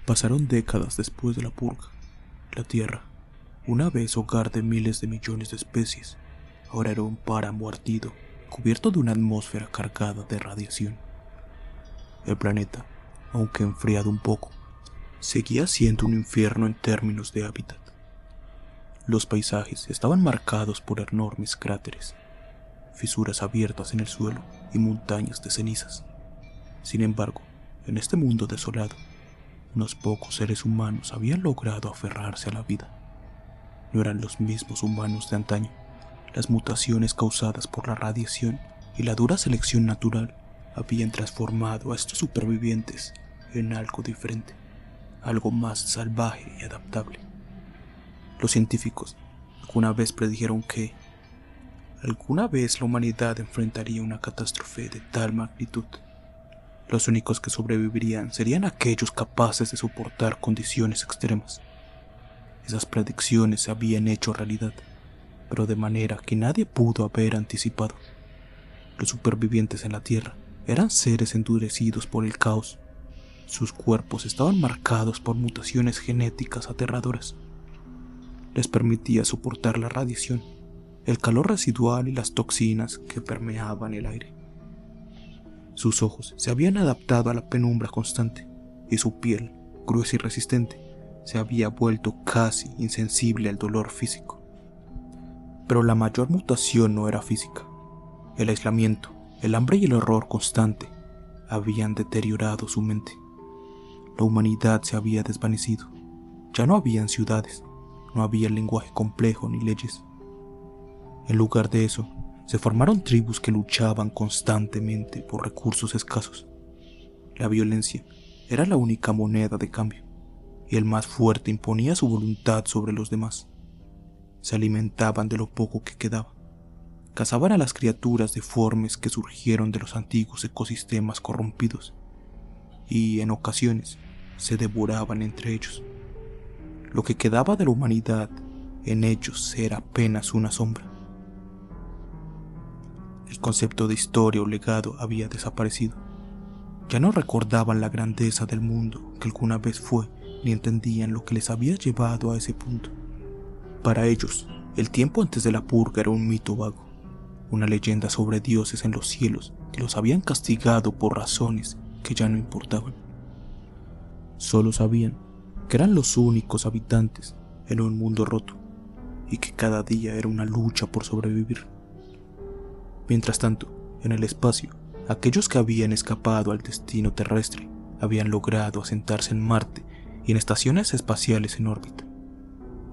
Pasaron décadas después de la purga. La Tierra, una vez hogar de miles de millones de especies, ahora era un páramo ardido, cubierto de una atmósfera cargada de radiación. El planeta, aunque enfriado un poco, seguía siendo un infierno en términos de hábitat. Los paisajes estaban marcados por enormes cráteres, fisuras abiertas en el suelo y montañas de cenizas. Sin embargo, en este mundo desolado, unos pocos seres humanos habían logrado aferrarse a la vida. No eran los mismos humanos de antaño. Las mutaciones causadas por la radiación y la dura selección natural habían transformado a estos supervivientes en algo diferente, algo más salvaje y adaptable. Los científicos alguna vez predijeron que alguna vez la humanidad enfrentaría una catástrofe de tal magnitud. Los únicos que sobrevivirían serían aquellos capaces de soportar condiciones extremas. Esas predicciones se habían hecho realidad, pero de manera que nadie pudo haber anticipado. Los supervivientes en la Tierra eran seres endurecidos por el caos. Sus cuerpos estaban marcados por mutaciones genéticas aterradoras. Les permitía soportar la radiación, el calor residual y las toxinas que permeaban el aire. Sus ojos se habían adaptado a la penumbra constante y su piel, gruesa y resistente, se había vuelto casi insensible al dolor físico. Pero la mayor mutación no era física. El aislamiento, el hambre y el horror constante habían deteriorado su mente. La humanidad se había desvanecido. Ya no habían ciudades, no había lenguaje complejo ni leyes. En lugar de eso, se formaron tribus que luchaban constantemente por recursos escasos. La violencia era la única moneda de cambio, y el más fuerte imponía su voluntad sobre los demás. Se alimentaban de lo poco que quedaba. Cazaban a las criaturas deformes que surgieron de los antiguos ecosistemas corrompidos, y en ocasiones se devoraban entre ellos. Lo que quedaba de la humanidad en ellos era apenas una sombra. El concepto de historia o legado había desaparecido. Ya no recordaban la grandeza del mundo que alguna vez fue, ni entendían lo que les había llevado a ese punto. Para ellos, el tiempo antes de la purga era un mito vago, una leyenda sobre dioses en los cielos que los habían castigado por razones que ya no importaban. Solo sabían que eran los únicos habitantes en un mundo roto y que cada día era una lucha por sobrevivir. Mientras tanto, en el espacio, aquellos que habían escapado al destino terrestre habían logrado asentarse en Marte y en estaciones espaciales en órbita.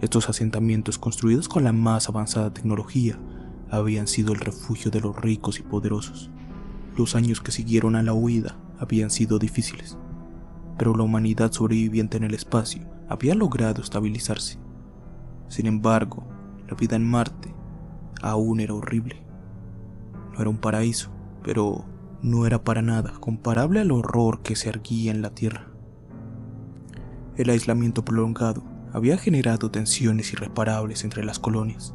Estos asentamientos, construidos con la más avanzada tecnología, habían sido el refugio de los ricos y poderosos. Los años que siguieron a la huida habían sido difíciles, pero la humanidad sobreviviente en el espacio había logrado estabilizarse. Sin embargo, la vida en Marte aún era horrible. No era un paraíso, pero no era para nada comparable al horror que se erguía en la Tierra. El aislamiento prolongado había generado tensiones irreparables entre las colonias.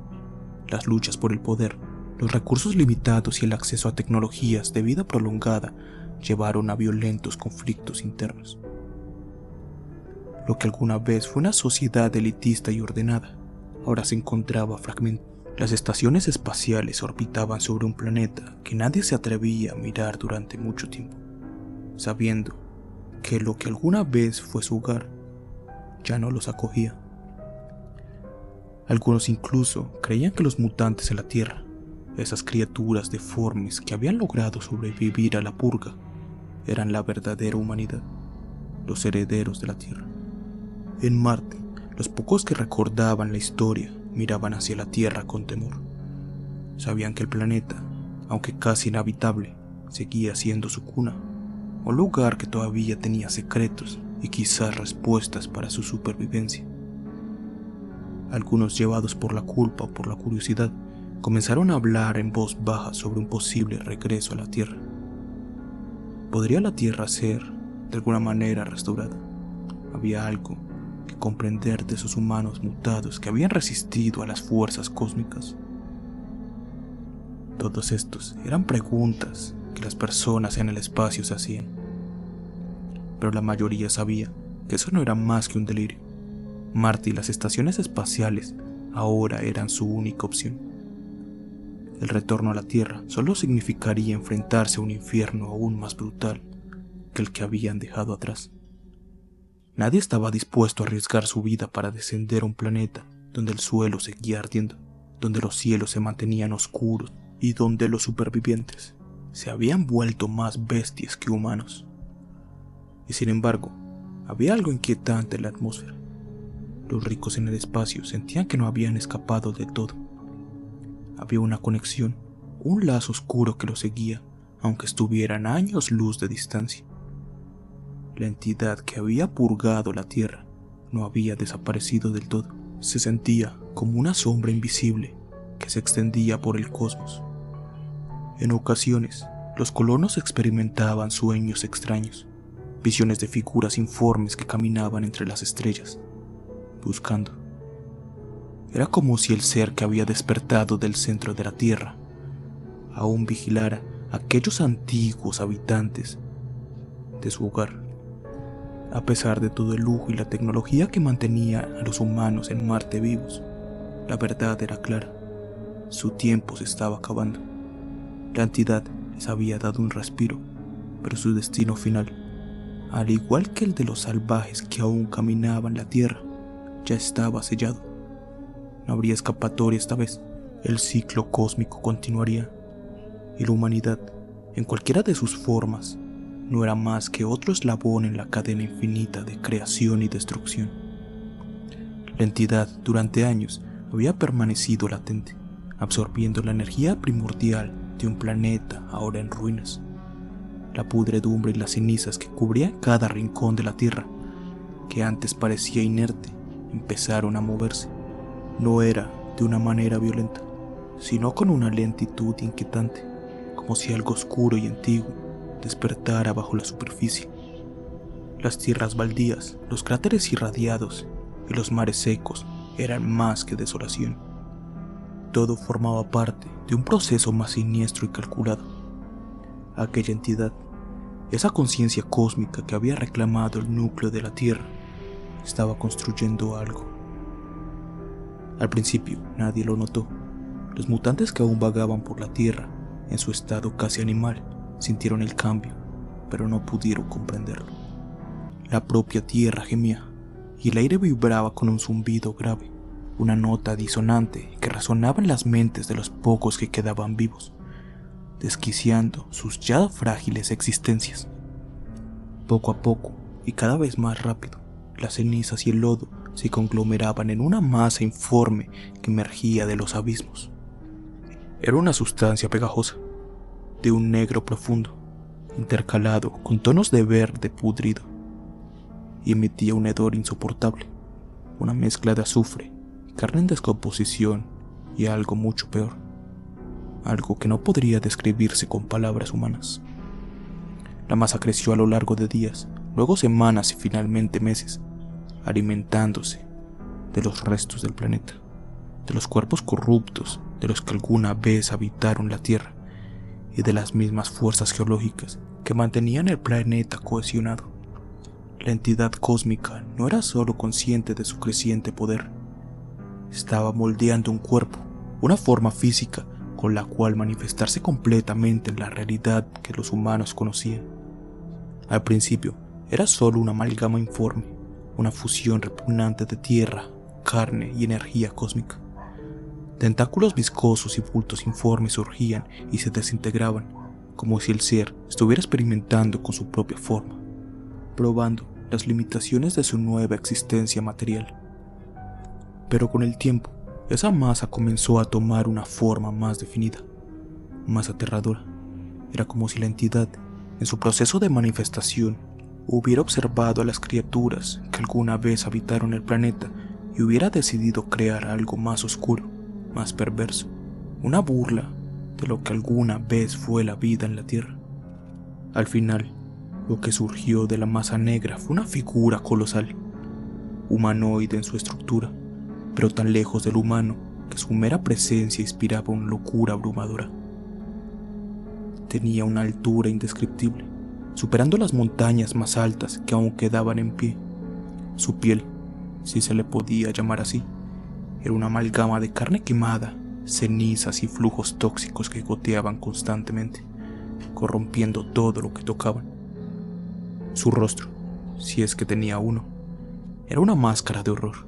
Las luchas por el poder, los recursos limitados y el acceso a tecnologías de vida prolongada llevaron a violentos conflictos internos. Lo que alguna vez fue una sociedad elitista y ordenada, ahora se encontraba fragmentada. Las estaciones espaciales orbitaban sobre un planeta que nadie se atrevía a mirar durante mucho tiempo, sabiendo que lo que alguna vez fue su hogar ya no los acogía. Algunos incluso creían que los mutantes en la Tierra, esas criaturas deformes que habían logrado sobrevivir a la purga, eran la verdadera humanidad, los herederos de la Tierra. En Marte, los pocos que recordaban la historia miraban hacia la Tierra con temor. Sabían que el planeta, aunque casi inhabitable, seguía siendo su cuna, un lugar que todavía tenía secretos y quizás respuestas para su supervivencia. Algunos, llevados por la culpa o por la curiosidad, comenzaron a hablar en voz baja sobre un posible regreso a la Tierra. ¿Podría la Tierra ser, de alguna manera, restaurada? Había algo que comprender de esos humanos mutados que habían resistido a las fuerzas cósmicas. Todos estos eran preguntas que las personas en el espacio se hacían, pero la mayoría sabía que eso no era más que un delirio. Marte y las estaciones espaciales ahora eran su única opción. El retorno a la Tierra solo significaría enfrentarse a un infierno aún más brutal que el que habían dejado atrás. Nadie estaba dispuesto a arriesgar su vida para descender a un planeta donde el suelo seguía ardiendo, donde los cielos se mantenían oscuros y donde los supervivientes se habían vuelto más bestias que humanos. Y sin embargo, había algo inquietante en la atmósfera. Los ricos en el espacio sentían que no habían escapado del todo. Había una conexión, un lazo oscuro que los seguía, aunque estuvieran años luz de distancia. La entidad que había purgado la Tierra no había desaparecido del todo. Se sentía como una sombra invisible que se extendía por el cosmos. En ocasiones, los colonos experimentaban sueños extraños, visiones de figuras informes que caminaban entre las estrellas, buscando. Era como si el ser que había despertado del centro de la Tierra aún vigilara a aquellos antiguos habitantes de su hogar. A pesar de todo el lujo y la tecnología que mantenía a los humanos en Marte vivos, la verdad era clara: su tiempo se estaba acabando. La entidad les había dado un respiro, pero su destino final, al igual que el de los salvajes que aún caminaban la Tierra, ya estaba sellado. No habría escapatoria esta vez. El ciclo cósmico continuaría, y la humanidad, en cualquiera de sus formas, no era más que otro eslabón en la cadena infinita de creación y destrucción. La entidad, durante años, había permanecido latente, absorbiendo la energía primordial de un planeta ahora en ruinas. La pudredumbre y las cenizas que cubrían cada rincón de la Tierra, que antes parecía inerte, empezaron a moverse. No era de una manera violenta, sino con una lentitud inquietante, como si algo oscuro y antiguo despertara bajo la superficie. Las tierras baldías, los cráteres irradiados y los mares secos eran más que desolación. Todo formaba parte de un proceso más siniestro y calculado. Aquella entidad, esa conciencia cósmica que había reclamado el núcleo de la Tierra, estaba construyendo algo. Al principio nadie lo notó. Los mutantes que aún vagaban por la Tierra, en su estado casi animal, sintieron el cambio, pero no pudieron comprenderlo. La propia Tierra gemía, y el aire vibraba con un zumbido grave, una nota disonante que resonaba en las mentes de los pocos que quedaban vivos, desquiciando sus ya frágiles existencias. Poco a poco, y cada vez más rápido, las cenizas y el lodo se conglomeraban en una masa informe que emergía de los abismos. Era una sustancia pegajosa, de un negro profundo, intercalado con tonos de verde pudrido, y emitía un hedor insoportable, una mezcla de azufre, carne en descomposición y algo mucho peor, algo que no podría describirse con palabras humanas. La masa creció a lo largo de días, luego semanas y finalmente meses, alimentándose de los restos del planeta, de los cuerpos corruptos de los que alguna vez habitaron la Tierra y de las mismas fuerzas geológicas que mantenían el planeta cohesionado. La entidad cósmica no era solo consciente de su creciente poder, estaba moldeando un cuerpo, una forma física con la cual manifestarse completamente en la realidad que los humanos conocían. Al principio era solo una amalgama informe, una fusión repugnante de tierra, carne y energía cósmica. Tentáculos viscosos y bultos informes surgían y se desintegraban, como si el ser estuviera experimentando con su propia forma, probando las limitaciones de su nueva existencia material. Pero con el tiempo, esa masa comenzó a tomar una forma más definida, más aterradora. Era como si la entidad, en su proceso de manifestación, hubiera observado a las criaturas que alguna vez habitaron el planeta y hubiera decidido crear algo más oscuro, más perverso, una burla de lo que alguna vez fue la vida en la Tierra. Al final, lo que surgió de la masa negra fue una figura colosal, humanoide en su estructura, pero tan lejos del humano que su mera presencia inspiraba una locura abrumadora. Tenía una altura indescriptible, superando las montañas más altas que aún quedaban en pie, Su piel, si se le podía llamar así, era una amalgama de carne quemada, cenizas y flujos tóxicos que goteaban constantemente, corrompiendo todo lo que tocaban. Su rostro, si es que tenía uno, era una máscara de horror,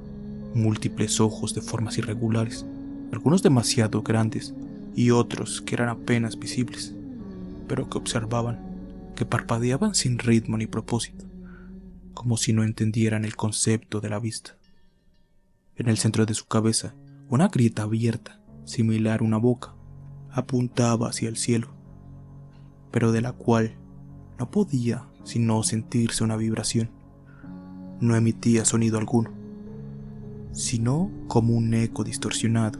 múltiples ojos de formas irregulares, algunos demasiado grandes y otros que eran apenas visibles, pero que observaban, que parpadeaban sin ritmo ni propósito, como si no entendieran el concepto de la vista. En el centro de su cabeza, una grieta abierta, similar a una boca, apuntaba hacia el cielo, pero de la cual no podía sino sentirse una vibración. No emitía sonido alguno, sino como un eco distorsionado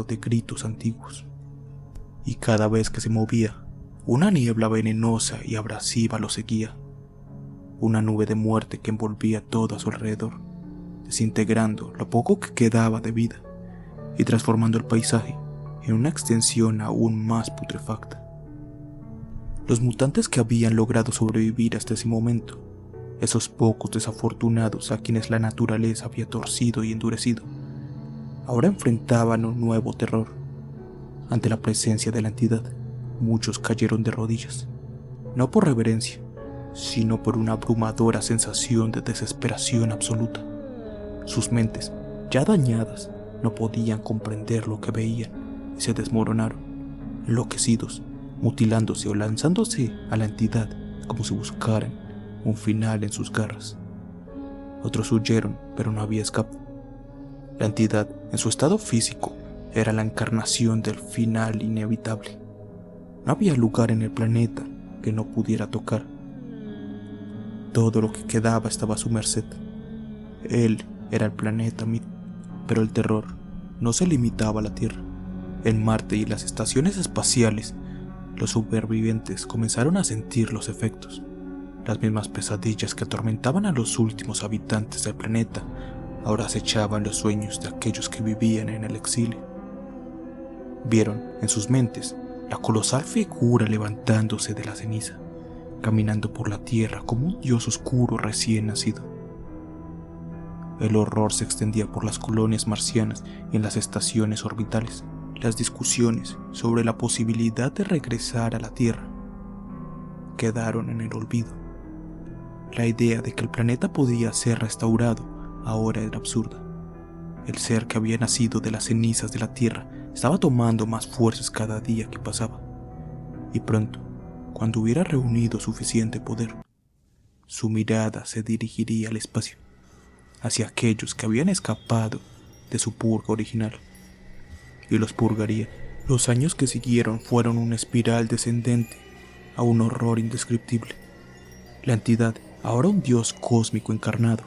de gritos antiguos. Y cada vez que se movía, una niebla venenosa y abrasiva lo seguía, una nube de muerte que envolvía todo a su alrededor, desintegrando lo poco que quedaba de vida y transformando el paisaje en una extensión aún más putrefacta. Los mutantes que habían logrado sobrevivir hasta ese momento, esos pocos desafortunados a quienes la naturaleza había torcido y endurecido, ahora enfrentaban un nuevo terror. Ante la presencia de la entidad, muchos cayeron de rodillas, no por reverencia, sino por una abrumadora sensación de desesperación absoluta. Sus mentes, ya dañadas, no podían comprender lo que veían y se desmoronaron, enloquecidos, mutilándose o lanzándose a la entidad como si buscaran un final en sus garras. Otros huyeron, pero no había escape. La entidad, en su estado físico, era la encarnación del final inevitable. No había lugar en el planeta que no pudiera tocar. Todo lo que quedaba estaba a su merced. Él era el planeta Mid, pero el terror no se limitaba a la Tierra. En Marte y las estaciones espaciales, los supervivientes comenzaron a sentir los efectos. Las mismas pesadillas que atormentaban a los últimos habitantes del planeta ahora acechaban los sueños de aquellos que vivían en el exilio. Vieron en sus mentes la colosal figura levantándose de la ceniza, caminando por la tierra como un dios oscuro recién nacido. El horror se extendía por las colonias marcianas y en las estaciones orbitales. Las discusiones sobre la posibilidad de regresar a la Tierra quedaron en el olvido. La idea de que el planeta podía ser restaurado ahora era absurda. El ser que había nacido de las cenizas de la Tierra estaba tomando más fuerzas cada día que pasaba, y pronto, cuando hubiera reunido suficiente poder, su mirada se dirigiría al espacio, hacia aquellos que habían escapado de su purga original, y los purgaría. Los años que siguieron fueron una espiral descendente a un horror indescriptible. La entidad, ahora un dios cósmico encarnado,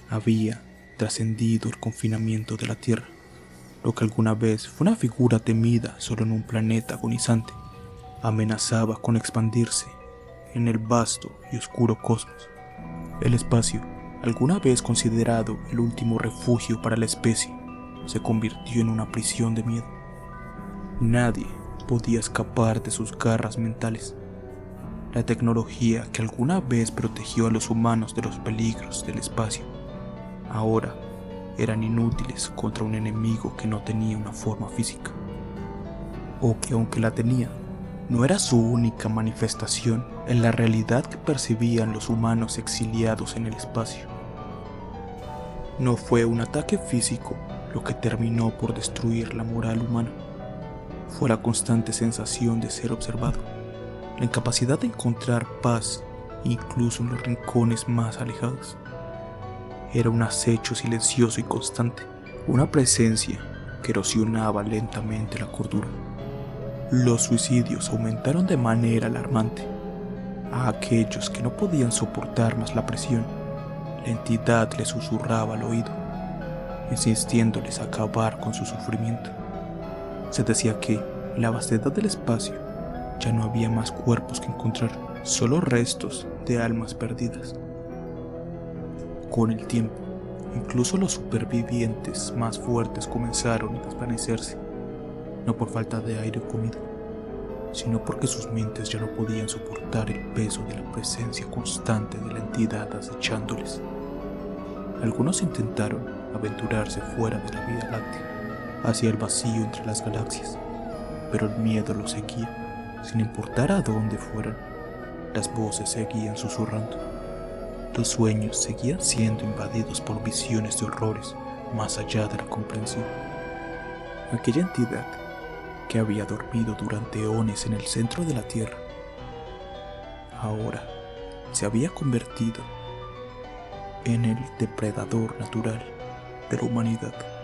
había trascendido el confinamiento de la Tierra. Lo que alguna vez fue una figura temida solo en un planeta agonizante, amenazaba con expandirse en el vasto y oscuro cosmos. El espacio, alguna vez considerado el último refugio para la especie, se convirtió en una prisión de miedo. Nadie podía escapar de sus garras mentales. La tecnología que alguna vez protegió a los humanos de los peligros del espacio, ahora eran inútiles contra un enemigo que no tenía una forma física, o que aunque la tenía, no era su única manifestación en la realidad que percibían los humanos exiliados en el espacio. No fue un ataque físico lo que terminó por destruir la moral humana. Fue la constante sensación de ser observado, la incapacidad de encontrar paz incluso en los rincones más alejados. Era un acecho silencioso y constante, una presencia que erosionaba lentamente la cordura. Los suicidios aumentaron de manera alarmante. A aquellos que no podían soportar más la presión, la entidad les susurraba al oído, insistiéndoles a acabar con su sufrimiento. Se decía que, en la vastedad del espacio, ya no había más cuerpos que encontrar, solo restos de almas perdidas. Con el tiempo, incluso los supervivientes más fuertes comenzaron a desvanecerse, no por falta de aire o comida, sino porque sus mentes ya no podían soportar el peso de la presencia constante de la entidad acechándoles. Algunos intentaron aventurarse fuera de la Vía Láctea, hacia el vacío entre las galaxias, pero el miedo los seguía, sin importar a dónde fueran. Las voces seguían susurrando. Los sueños seguían siendo invadidos por visiones de horrores más allá de la comprensión. Aquella entidad que había dormido durante eones en el centro de la Tierra, ahora se había convertido en el depredador natural de la humanidad.